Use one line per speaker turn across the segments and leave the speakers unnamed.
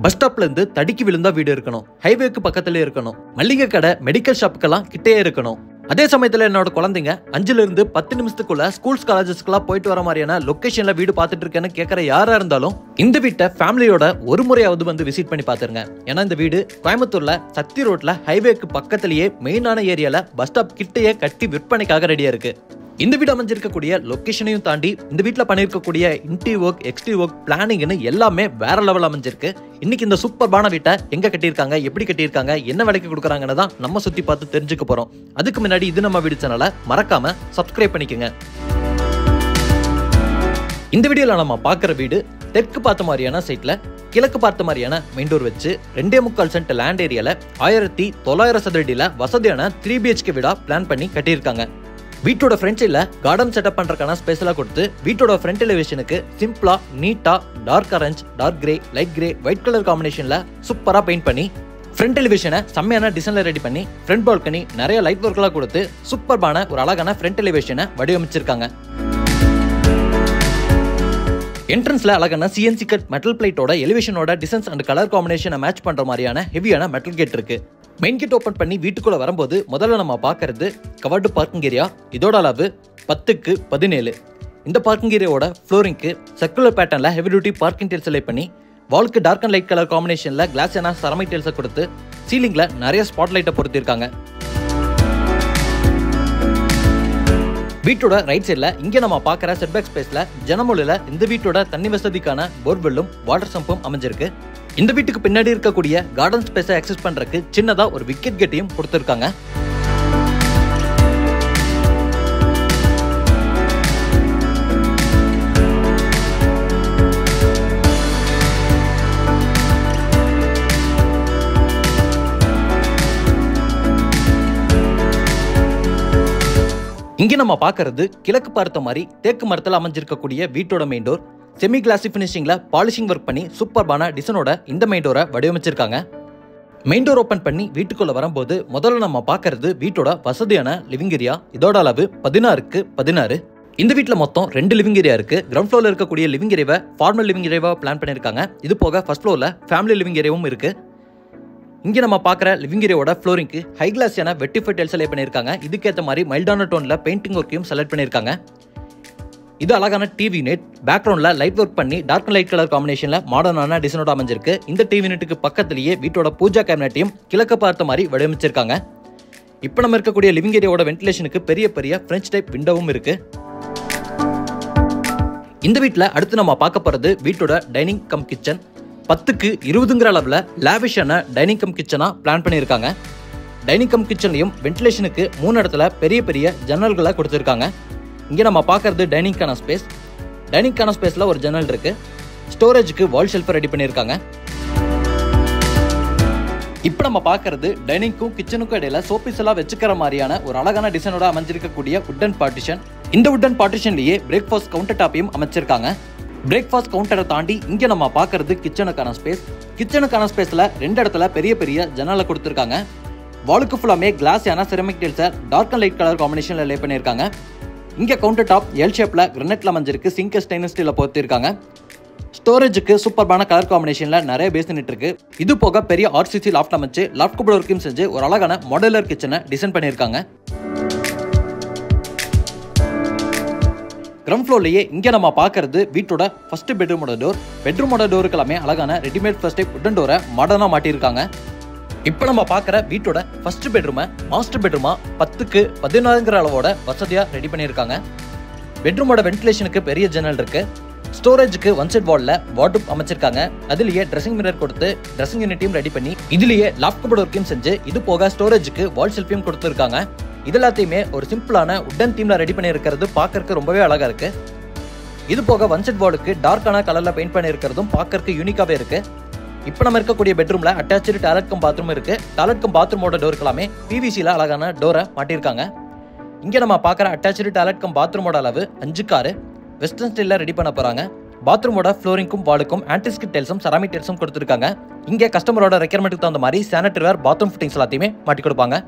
Bus ஸ்டாப்ல இருந்து தடிக்கு விழுந்தா வீடு இருக்கணும், ஹைவேக்கு பக்கத்துல இருக்கணும், மளிகை கடை மெடிக்கல் ஷாப்புக்கெல்லாம் கிட்டே இருக்கணும். அதே சமயத்துல என்னோட குழந்தைங்க 5ல இருந்து 10 நிமிஷத்துக்குள்ள ஸ்கூல்ஸ் காலேஜஸ்க்குலாம் போயிட்டு வர மாதிரியான லொகேஷன்ல வீடு பார்த்துட்டு இருக்கேன்னு கேட்கற யாரா இருந்தாலும் இந்த வீட்டை ஃபேமிலியோட ஒரு முறையாவது வந்து விசிட் பண்ணி பாத்துருங்க. ஏன்னா இந்த வீடு கோயம்புத்தூர்ல சக்தி ரோட்ல ஹைவேக்கு பக்கத்திலேயே மெயினான ஏரியால பஸ் ஸ்டாப் கிட்டையே கட்டி விற்பனைக்காக ரெடியா இருக்கு. இந்த வீடு அமைஞ்சிருக்கக்கூடிய லொகேஷனையும் தாண்டி இந்த வீட்டுல பண்ணிருக்கக்கூடிய இன்டீரியர் ஒர்க், எக்ஸ்டீரியர் ஒர்க், பிளானிங்னு எல்லாமே வேற லெவல் அமைஞ்சிருக்கு. இன்னைக்கு இந்த சூப்பர்பான வீட்டை எங்க கட்டியிருக்காங்க, எப்படி கட்டியிருக்காங்க, என்ன விலைக்கு கொடுக்குறாங்கன்னு தான் நம்ம சுத்தி பார்த்து தெரிஞ்சுக்க போறோம். அதுக்கு முன்னாடி இது நம்ம வீடு சேனலை மறக்காம சப்ஸ்கிரைப் பண்ணிக்கோங்க. இந்த வீடியோல நம்ம பார்க்குற வீடு தெற்கு பார்த்த மாதிரியான சைட்ல கிழக்கு பார்த்த மாதிரியான மெயின் டோர் வச்சு 2.25 சென்ட் லேண்ட் ஏரியால 1900 சதுரடியில வசதியான 3 BHK வீடா பிளான் பண்ணி கட்டியிருக்காங்க. வீட்டோட ஃப்ரண்ட் சைட்ல கார்டன் செட்டப் பண்றதுக்கான ஸ்பேஸ்லாம் கொடுத்து வீட்டோட ஃப்ரண்ட் எலிவேஷனுக்கு சிம்பிளா, நீட்டா, dark orange, dark grey, light grey, white colour காம்பினேஷன்ல சூப்பரா பெயிண்ட் பண்ணி ஃப்ரண்ட் எலிவேஷனை செம்மையான டிசைன்ல ரெடி பண்ணி ஃப்ரண்ட் பால்கனி நிறைய லைட் ஒர்க்லாம் கொடுத்து சூப்பர்பான ஒரு அழகான ஃப்ரண்ட் எலிவேஷனை வடிவமைச்சிருக்காங்க. என்ட்ரன்ஸ்ல அழகான CNC கட் மெட்டல் பிளேட்டோட எலிவேஷனோட டிசைன்ஸ் அண்ட் கலர் காம்பினேஷனை மேட்ச் பண்ற மாதிரியான ஹெவியான மெட்டல் கேட் இருக்கு. மெயின் கேட் ஓபன் பண்ணி வீட்டுக்குள்ள வரும்போது முதல்ல நம்ம பார்க்கறது கவர்டு பார்க்கிங் ஏரியா. இதோட அளவு 10க்கு 17. இந்த பார்க்கிங் ஏரியாவோட ஃப்ளோரிங்க்கு சர்க்குலர் பேட்டர்ன்ல heavy duty parking tiles lay பண்ணி வால்க்கு டார்க் அண்ட் லைட் கலர் காம்பினேஷன்ல கிளாஸ் ஏனா செராமிக் டைல்ஸை கொடுத்து சீலிங்ல நிறைய ஸ்பாட் லைட்டை பொருத்திருக்காங்க. வீட்டோட ரைட் சைட்ல இங்க நம்ம பார்க்குற செட்பேக் ஸ்பேஸ்ல ஜனமொழியில இந்த வீட்டோட தண்ணி வசதிக்கான போர்வெல்லும் வாட்டர் சம்பும் அமைஞ்சிருக்கு. இந்த வீட்டுக்கு பின்னாடி இருக்கக்கூடிய கார்டன் ஸ்பேஸை அக்சஸ் பண்றதுக்கு சின்னதா ஒரு விக்கெட் கேட்டையும் கொடுத்திருக்காங்க. இங்க நம்ம பார்க்கறது கிழக்கு பார்த்த மாதிரி தேக்கு மரத்தில் அமைஞ்சிருக்கக்கூடிய வீட்டோட மெயின் டோர். செமி கிளாசி பினிஷிங்ல பாலிஷிங் ஒர்க் பண்ணி சூப்பர்பான டிசைனோட இந்த மெயின் டோரை வடிவமைச்சிருக்காங்க. மெயின் டோர் ஓபன் பண்ணி வீட்டுக்குள்ள வரும்போது முதல்ல நம்ம பார்க்கறது வீட்டோட வசதியான லிவிங் ஏரியா. இதோட அளவு 16க்கு 16. இந்த வீட்டில் மொத்தம் 2 லிவிங் ஏரியா இருக்கு. கிரவுண்ட் ஃப்ளோர்ல இருக்கக்கூடிய லிவிங் ஏரியாவை ஃபார்மல் லிவிங் ஏரியாவா பிளான் பண்ணிருக்காங்க. இது போக ஃபர்ஸ்ட் ஃப்ளோர்ல ஃபேமிலி லிவிங் ஏரியாவும் இருக்கு. இங்க நம்ம பார்க்குற லிவிங் ஏரியாவோட ஃப்ளோரிங்க்கு ஹை கிளாஸியான வெட்டிஃபைட் டைல்ஸ் லே பண்ணிருக்காங்க. இதுக்கேற்ற மாதிரி மைல்டான டோன்ல பெயிண்டிங் ஒர்க்கையும் செலக்ட் பண்ணிருக்காங்க. இது அழகான டிவி யூனிட். பேக்ரவுண்ட்ல லைட் ஒர்க் பண்ணி டார்க் லைட் கலர் காம்பினேஷன்ல மாடர்னான டிசைனோட அமைஞ்சிருக்கு. இந்த டிவி யூனிட்டுக்கு பக்கத்திலேயே வீட்டோட பூஜா கேபினட்டையும் கிழக்கு பார்த்த மாதிரி வடிவமைச்சிருக்காங்க. இப்போ நம்ம இருக்கக்கூடிய லிவிங் ஏரியாவோட வென்டிலேஷனுக்கு பெரிய பெரிய பிரெஞ்ச் டைப் விண்டோவும் இருக்கு. இந்த வீட்டில் அடுத்து நம்ம பார்க்க போறது வீட்டோட டைனிங் கம் கிச்சன். 10க்கு 20ங்கிற அளவில் லேவிஷான டைனிங் கம் கிச்சனா பிளான் பண்ணியிருக்காங்க. டைனிங் கம் கிச்சன்லையும் வென்டிலேஷனுக்கு 3 இடத்துல பெரிய பெரிய ஜன்னல்களை கொடுத்துருக்காங்க. இங்கே நம்ம பார்க்கறது டைனிங்கான ஸ்பேஸ். டைனிங்கான ஸ்பேஸில் ஒரு ஜன்னல் இருக்கு. ஸ்டோரேஜுக்கு வால் ஷெல்ஃபை ரெடி பண்ணியிருக்காங்க. இப்போ நம்ம பார்க்கறது டைனிங்க்கும் கிச்சனுக்கும் இடையில சோபீஸ் எல்லாம் வச்சுக்கிற மாதிரியான ஒரு அழகான டிசைனோட அமைஞ்சிருக்கக்கூடிய வுட்டன் பார்ட்டிஷன். இந்த வுட்டன் பார்ட்டிஷன்லேயே பிரேக்ஃபாஸ்ட் கவுண்டர் டாப்பையும் அமைச்சிருக்காங்க. பிரேக்ஃபாஸ்ட் கவுண்டரை தாண்டி இங்க நம்ம பார்க்கறது கிச்சனுக்கான ஸ்பேஸ். கிச்சனுக்கான ஸ்பேஸ்ல 2 இடத்துல பெரிய பெரிய ஜன்னலை கொடுத்துருக்காங்க. வாலுக்கு ஃபுல்லாமே கிளாஸ் ஏனா செராமிக் டைல்ஸை டார்க் அண்ட் லைட் கலர் காம்பினேஷன்ல லே பண்ணியிருக்காங்க. இங்க கவுண்டர் டாப் எல் ஷேப்ல கிரானைட்ல அமைஞ்சிருக்கு. Sink stainless ஸ்டீல்ல பொறுத்திருக்காங்க. ஸ்டோரேஜுக்கு சூப்பர்பான கலர் காம்பினேஷன்ல நிறைய பேசினிட்டு இருக்கு. இது போக பெரிய RCC லாஃப்ட் அமைச்சு லாஃப்ட் கபோர்ட் ஒர்க்கையும் செஞ்சு ஒரு அழகான மாடுலர் கிச்சனை டிசைன் பண்ணியிருக்காங்க. கிரவுண்ட் ஃப்ளோர்லயே இங்க நம்ம பார்க்கறது வீட்டோட ஃபர்ஸ்ட் பெட்ரூமோட டோர். பெட்ரூமோட டோருக்கு எல்லாமே அழகான ரெடிமேட் ஃபர்ஸ்ட் டைப் வுட்டன் டோரை மாடர்னா மாட்டியிருக்காங்க. இப்போ நம்ம பார்க்குற வீட்டோட ஃபர்ஸ்ட் பெட்ரூமை மாஸ்டர் பெட்ரூமா 10க்கு 16ங்கிற அளவோட வசதியா ரெடி பண்ணியிருக்காங்க. பெட்ரூமோட வென்டிலேஷனுக்கு பெரிய ஜன்னல் இருக்கு. ஸ்டோரேஜுக்கு ஒன் சைட் வால்ல வார்ட்ரோப் அமைச்சிருக்காங்க. அதுலயே ட்ரெஸ்ஸிங் மிரர் கொடுத்து ட்ரெஸ்ஸிங் யூனிட்டையும் ரெடி பண்ணி இதுலயே லாஃப்ட் கபோர்ட் ஒர்க்கையும் செஞ்சு இது போக ஸ்டோரேஜுக்கு வால் ஷெல்ஃபையும் கொடுத்துருக்காங்க. இது எல்லாத்தையுமே ஒரு சிம்பிளான உட்டன் தீம்ல ரெடி பண்ணி இருக்கிறது பார்க்கறதுக்கு ரொம்பவே அழகா இருக்கு. இது போக ஒன் செட் வாலுக்கு டார்க்கான கலர்ல பெயிண்ட் பண்ணி இருக்கிறதும் பார்க்கறதுக்கு யூனிக்காவே இருக்கு. இப்போ நம்ம இருக்கக்கூடிய பெட்ரூம்ல அட்டாச்சு டாய்லெட் கம் பாத்ரூம் இருக்கு. டாய்லெட் கம் பாத்ரூமோட டோருக்கு எல்லாமே PVCல அழகான டோரை மாட்டியிருக்காங்க. இங்க நம்ம பார்க்குற அட்டாச்சு டாய்லெட் கம் பாத்ரூமோட அளவு 5க்கு 6 வெஸ்டர்ன் ஸ்டைல்ல ரெடி பண்ண போறாங்க. பாத்ரூமோட ஃப்ளோரிங்கும் வாலுக்கும் ஆன்டிஸ்கிட் டைல்ஸும் செராமிக் டைல்ஸும் கொடுத்துருக்காங்க. இங்கே கஸ்டமரோட ரெக்யர்மெண்ட்டுக்கு தகுந்த மாதிரி சானிட்டரி வேர் பாத்ரூம் ஃபிட்டிங்ஸ் எல்லாத்தையுமே மாட்டி கொடுப்பாங்க.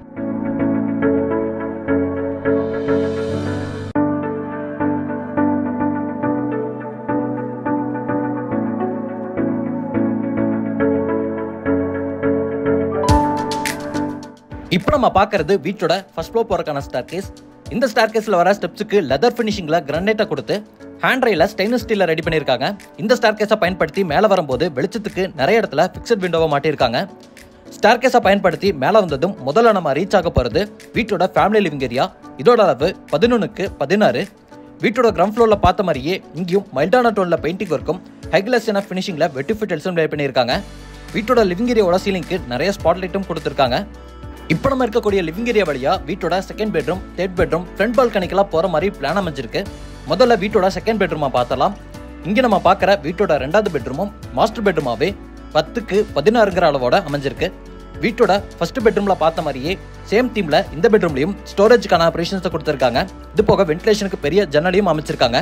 இப்போ நம்ம பார்க்கறது வீட்டோட ஃபர்ஸ்ட் ஃப்ளோர் போறதுக்கான ஸ்டேர்கேஸ். இந்த ஸ்டேர்கேஸ்ல வர ஸ்டெப்ஸுக்கு லெதர் ஃபினிஷிங்ல கிரானைட்டை கொடுத்து ஹேண்ட் ரெயில ஸ்டெயின்லெஸ் ஸ்டீல்ல ரெடி பண்ணியிருக்காங்க. இந்த ஸ்டேர்கேஸை பயன்படுத்தி மேலே வரும்போது வெளிச்சத்துக்கு நிறைய இடத்துல ஃபிக்ஸட் விண்டோவை மாட்டியிருக்காங்க. ஸ்டேர்கேஸை பயன்படுத்தி மேலே வந்ததும் முதல்ல நம்ம ரீச் ஆக போகிறது வீட்டோட ஃபேமிலி லிவிங் ஏரியா. இதோட அளவு 11x16. வீட்டோட கிரவுண்ட் ஃப்ளோரில் பார்த்த மாதிரியே இங்கேயும் மைல்டான டோனில் பெயிண்டிங் ஒர்க்கும் ஹைக்லஸான ஃபினிஷிங்கில் வெட்டிஃபிட்டல்ஸும் ரெடி பண்ணியிருக்காங்க. வீட்டோட லிவிங் ஏரியாவோட சீலிங்க்கு நிறைய ஸ்பாட்லைட்டும் கொடுத்துருக்காங்க. இப்போ நம்ம இருக்கக்கூடிய லிவிங் ஏரியா வழியா வீட்டோட second bedroom, third bedroom, front பால்கனிக்கெல்லாம் போகிற மாதிரி பிளான் அமைஞ்சிருக்கு. முதல்ல வீட்டோட செகண்ட் பெட்ரூமா பார்த்தலாம். இங்கே நம்ம பார்க்குற வீட்டோட ரெண்டாவது பெட்ரூமும் மாஸ்டர் பெட்ரூமாவே 10x16 அளவோட அமைஞ்சிருக்கு. வீட்டோட ஃபர்ஸ்ட் பெட்ரூம்ல பார்த்த மாதிரியே சேம் தீம்ல இந்த பெட்ரூம்லயும் ஸ்டோரேஜ்க்கான ஆப்ரேஷன்ஸை கொடுத்துருக்காங்க. இது போக வென்டிலேஷனுக்கு பெரிய ஜன்னலையும் அமைச்சிருக்காங்க.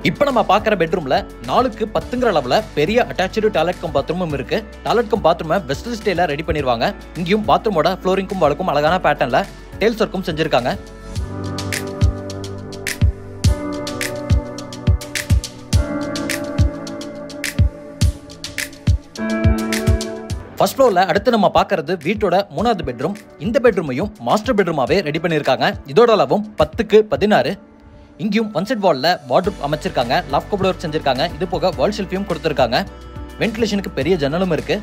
இப்போ நம்ம பார்க்குற பெட்ரூம்ல 4x10 அளவுல பெரிய அட்டாச்சு டாய்லெட் கம் பாத்ரூமும் இருக்கு. டாய்லெட் கம் பாத்ரூமை வெஸ்டர்ன் ஸ்டைல ரெடி பண்ணிடுவாங்க. இங்கேயும் பாத்ரூமோட ஃப்ளோரிங்கும் வாலுக்கும் அழகான பேட்டர்ன்ல டேல்ஸ் ஒர்க்கும் செஞ்சிருக்காங்க. ஃபர்ஸ்ட் ஃப்ளோர்ல அடுத்து நம்ம பார்க்கறது வீட்டோட மூணாவது பெட்ரூம். இந்த பெட்ரூமையும் மாஸ்டர் பெட்ரூமாவே ரெடி பண்ணியிருக்காங்க. இதோட அளவும் 10x16. இங்கேயும் ஒன் சைட் வால்ல வார்ட்ரோப் அமைச்சிருக்காங்க. லாஃப்ட் கபோர்ட் செஞ்சிருக்காங்க. இது போக வால் ஷெல்ஃபையும் கொடுத்துருக்காங்க. வென்டிலேஷனுக்கு பெரிய ஜன்னலும் இருக்கு.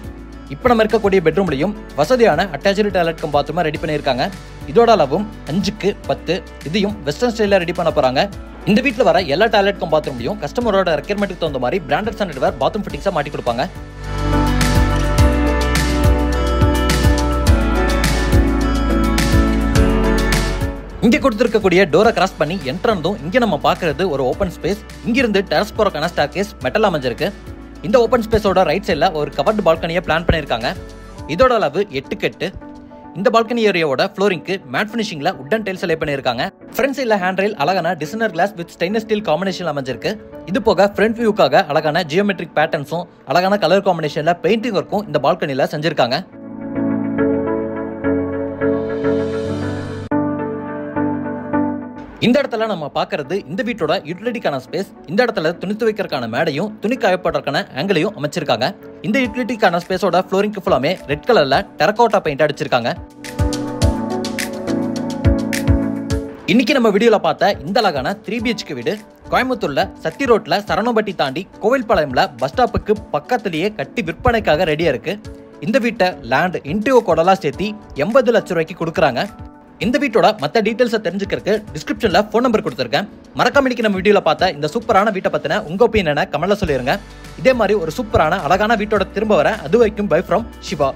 இப்போ நம்ம இருக்கக்கூடிய பெட்ரூம்லையும் வசதியான அட்டாச்சு டாய்லெட் கம் பாத்ரூமா ரெடி பண்ணியிருக்காங்க. இதோட அளவும் 5x10. இதையும் வெஸ்டர்ன் ஸ்டைல ரெடி பண்ண போறாங்க. இந்த வீட்டில் வர எல்லா டாய்லெட் கம் பாத்ரூம்லையும் கஸ்டமரோட ரெக்யர்மெண்ட்டுக்கு தகுந்த மாதிரி பிராண்டட் ஸ்டாண்டர்ட் வேர் பாத்ரூம் ஃபிட்டிங்ஸாக மாட்டி கொடுப்பாங்க. இங்கே கொடுத்துருக்கக்கூடிய டோரை கிராஸ் பண்ணி என்ட்ரன்தும் இங்கே நம்ம பார்க்கறது ஒரு ஓப்பன் ஸ்பேஸ். இங்கிருந்து டெரஸ் போறக்கான ஸ்டேர்கேஸ் மெட்டல் அமைஞ்சிருக்கு. இந்த ஓப்பன் ஸ்பேஸோட ரைட் சைடில் ஒரு கவர்டு பால்கனியை பிளான் பண்ணியிருக்காங்க. இதோட அளவு 8x8. இந்த பால்கனி ஏரியாவோட ஃப்ளோரிங்க்கு மேட் ஃபினிஷிங்ல உட்டன் டைல்ஸ் லே பண்ணியிருக்காங்க. ஃப்ரண்ட் சைடில் ஹேண்ட் ரெயில் அழகான designer glass with stainless steel combination அமைஞ்சிருக்கு. இது போக ஃப்ரண்ட் வியூக்காக அழகான ஜியோமெட்ரிக் பேட்டர்ன்ஸும் அழகான கலர் காம்பினேஷன்ல பெயிண்டிங் ஒர்க்கும் இந்த பால்கனியில் செஞ்சிருக்காங்க. இந்த இடத்துல நம்ம பார்க்கறது இந்த வீட்டோட யூட்டிலிட்டிக்கான ஸ்பேஸ். இந்த இடத்துல துணி துவைக்கிறதுக்கான மேடையும் துணி காயப்படுறதுக்கான ஆங்கிளையும் அமைச்சிருக்காங்க. இந்த யூட்டிலிட்டிக்கான ஸ்பேஸோட ஃப்ளோரிங் ஃபுல்லாமே ரெட் கலர்ல டெரகோட்டா பெயிண்ட் அடிச்சிருக்காங்க. இன்னைக்கு நம்ம வீடியோல பார்த்த இந்த அழகான 3 BHK வீடு கோயம்புத்தூர்ல சத்தி ரோட்ல சரணோபட்டி தாண்டி கோவில்பாளையம்ல பஸ் ஸ்டாப்புக்கு பக்கத்திலேயே கட்டி விற்பனைக்காக ரெடியா இருக்கு. இந்த வீட்டை லேண்ட் இன்டியோ கோடெல்லாம் சேர்த்து 80 லட்சம் ரூபாய்க்கு கொடுக்குறாங்க. இந்த வீட்டோட மற்ற டீடைல்ஸை தெரிஞ்சுக்கிறதுக்கு டிஸ்கிரிப்ஷன்ல ஃபோன் நம்பர் கொடுத்துருக்கேன். மறக்காம இன்னைக்கு நம்ம வீடியோல பார்த்த இந்த சூப்பரான வீட்டை பத்தின உங்க ஒப்பீனியனை கமெண்ட்ல சொல்லிருங்க. இதே மாதிரி ஒரு சூப்பரான அழகான வீட்டோட திரும்ப வர அது வரைக்கும் பை ஃப்ரம் சிவா.